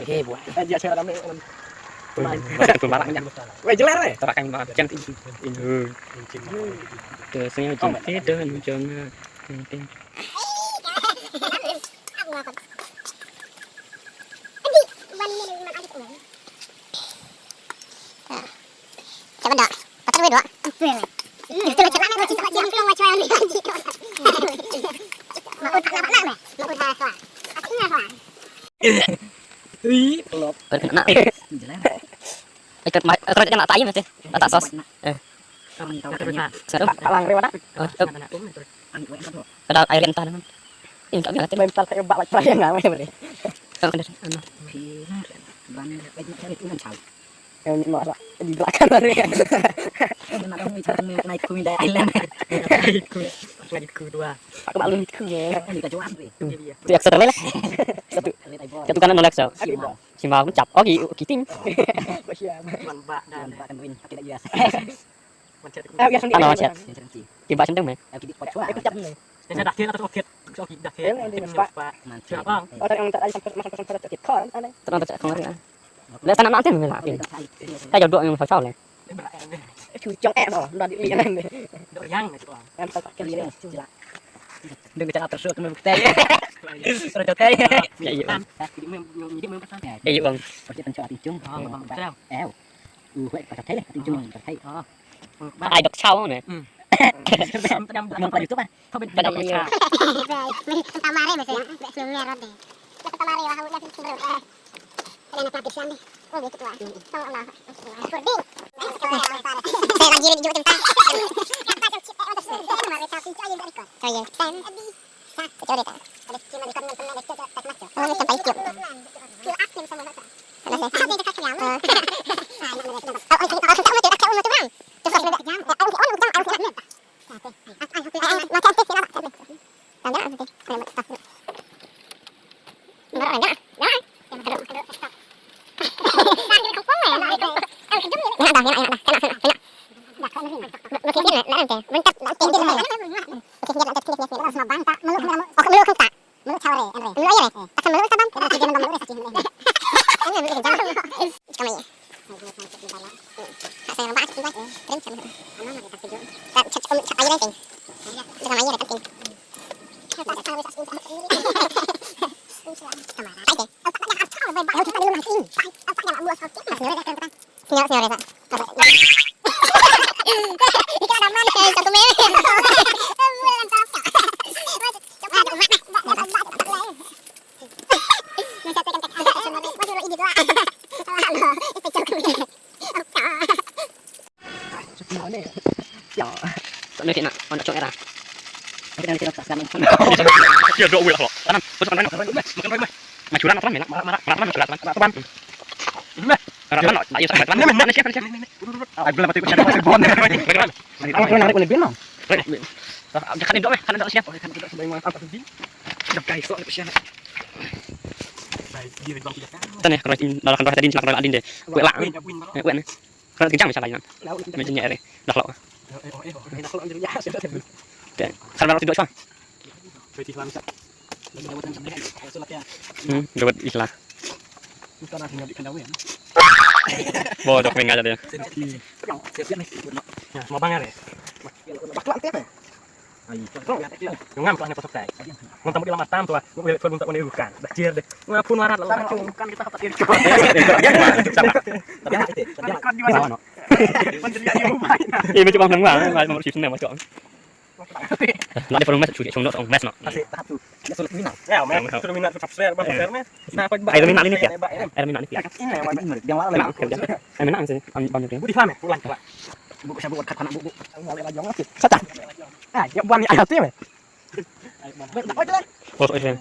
buat. Dia saya ramai. Aku malah nyam. Weh jeler deh. Terak yang malah jangan ini. Terusnya jangan jangan. Coba dak. Patar gue doa. Itu celah nih cinta dia film macam ni. Mau tak nak nak. Mau tak salah. Akhirnya salah. Pelop. Kena. Ikut terus kena tai mesti. Tak sos. Seru. Palang rewat. Ada air entah kan. Ini tak bisa Main tak kayak bak perayaan enggak main beri. kalau kena anu. Ban banyak cari tunan chào. Yang ini malah di belakang ada kan. Nak kami cari naik ke Midai Island. Ku dua. Aku malu itu ya. Ini ka Joan tu. Itu yang satu lah. Satu kanan nolak so. Simba pun cap. Oh kiting. Bak dan bak win pakai dak biasa. Eh biasa Ano chat. Tiba sendeng meh. Kita pot chua. Itu cap nih. Saya dah kira atau kira dah kira. Siapa? Oh yang tak ada sampai pada tiket kan aneh. Terus tak kongari. Lihat tanah nanti meh lah. Kita jodoh yang facau le. Cucong loh, udah di lihat nih. Yang itu. Yang tak kira. Đừng có cho sữa mình tê. Rồi cho tê. Ya iya. Jadi memang Ya iya bang. Có cho tình chung. sao? Éo. Huệ phải thấy tình chung phải thấy. Ai đọc sau nè. Ngâm qua YouTube à? Không biết Pada đâu iya. Tamare mesti belum merah deh. Tamare wah udah terus. Ada nak lapisan nih. Oh gitu tuh. Tahu Allah. Puding. Saya lagi di jemput tentang. Oh iya. Sen. Coba deh. Ada cuma di konon pernah ada coba tak macam. Oh ini sampai tiup. Tiup akhir sama masa. Selesai. Ada dekat nyam. Oh itu aku tak mau tak mau tuh bang. Terus ada jam. Aku on udah aku nak. Macam tu sih lah. Tanda nanti. Kalau tak. Enggak enggak. Jangan. Tak nak nak. Nak cok era. Kita nanti lepas zaman. Ya dua ulah loh. Tanam. Terus makan makan. Macuran apa menak? Marah macuran teman. Karena tak iya sampai teman. Mana siapa siapa? Aku belum mati kucing apa bon. Aku narik oleh beno. Jangan dok kan dok siap. Kan kita sebagai apa tadi? Dah guys kok kesian. dia bang tidak kan. Tanya kalau kalau kan tadi celaka adin deh. Kue lah. Kue nih. Kalau kencang misalnya. Macam nyere. Dah lo. Enak kalau jadi ya. Kalau tidak sah. Berarti langsung. Dapat ikhlas. Karena tinggal di kandang ya. Bodoh mengajar dia. Siap-siap nih. Ya, semua bang ya. Baklan teh. Ngam tuh hanya pasok saya. Nonton di lama tam tuh, gue belum tak bukan. Bacir deh. Ngapun warat lalu kan kita kata diri. Ini cuma nang nggak mau sih mau coba. Lah di forum mes sudah cuma mes no. Masih tahap tuh. Ya sulit minat. Ya, men, sudah minat tetap share, bang share-nya. Nah, apa Air minat ini ya. Air minat ini ya. Yang mana lagi? Air minat sih. Ambil dia. Bu di faham ya? Ulang coba. Bu saya buat anak bu. Mulai lagi ngapit. Kata. Ah, ya buan ayat ya. Tak jalan. Oh, itu.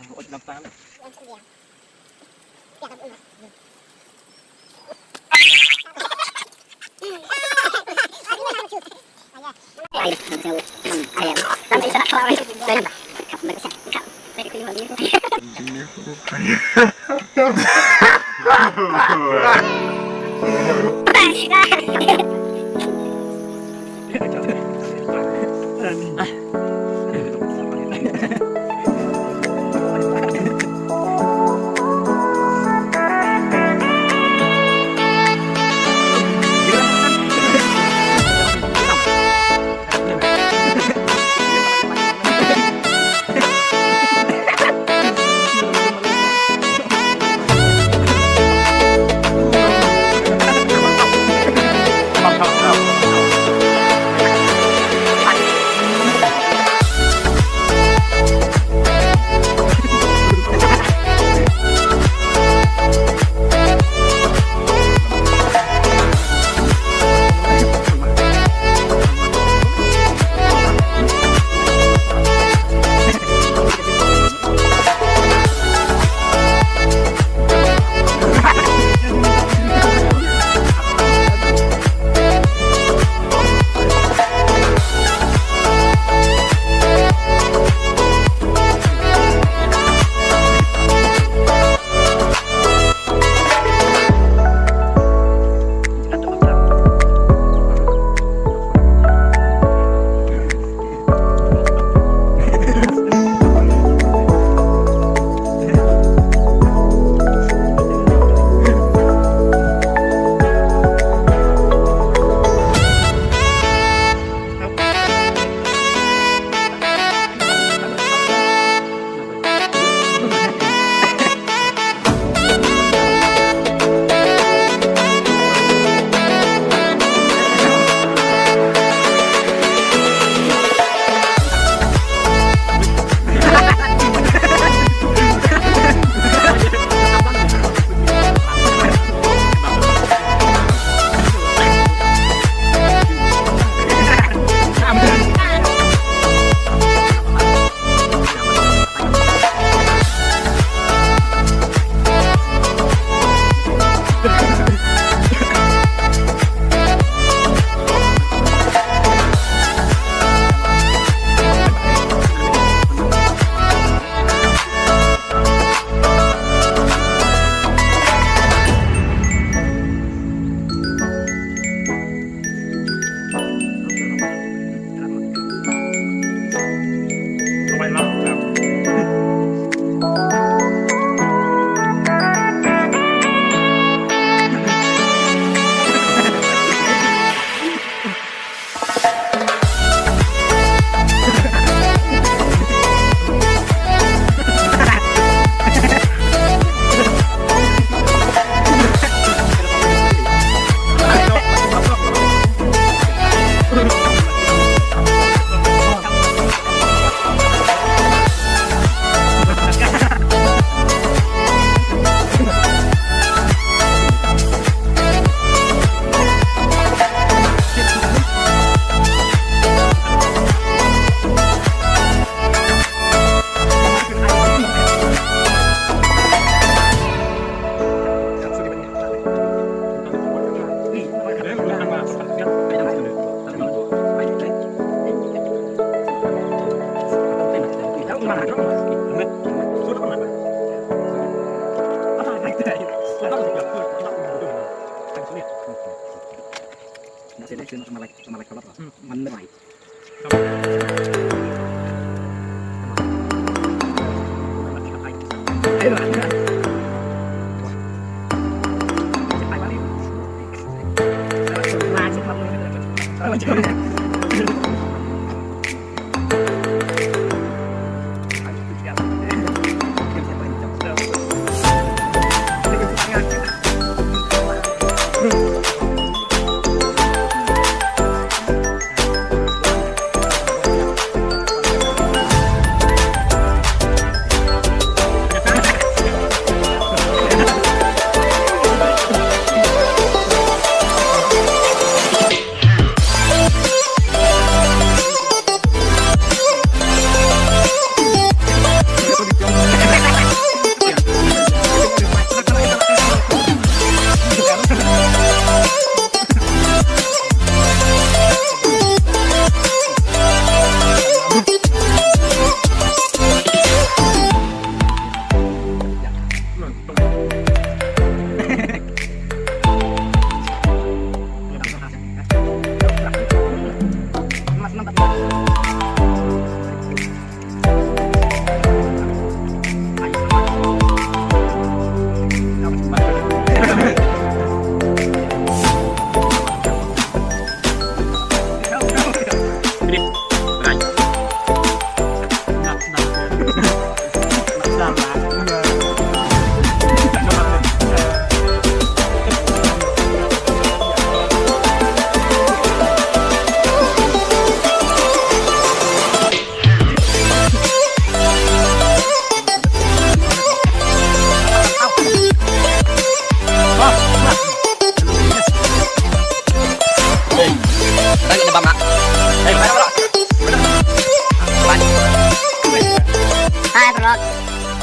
Hi vlog,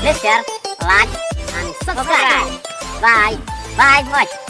please share, like, and subscribe. Bye, bye, bye.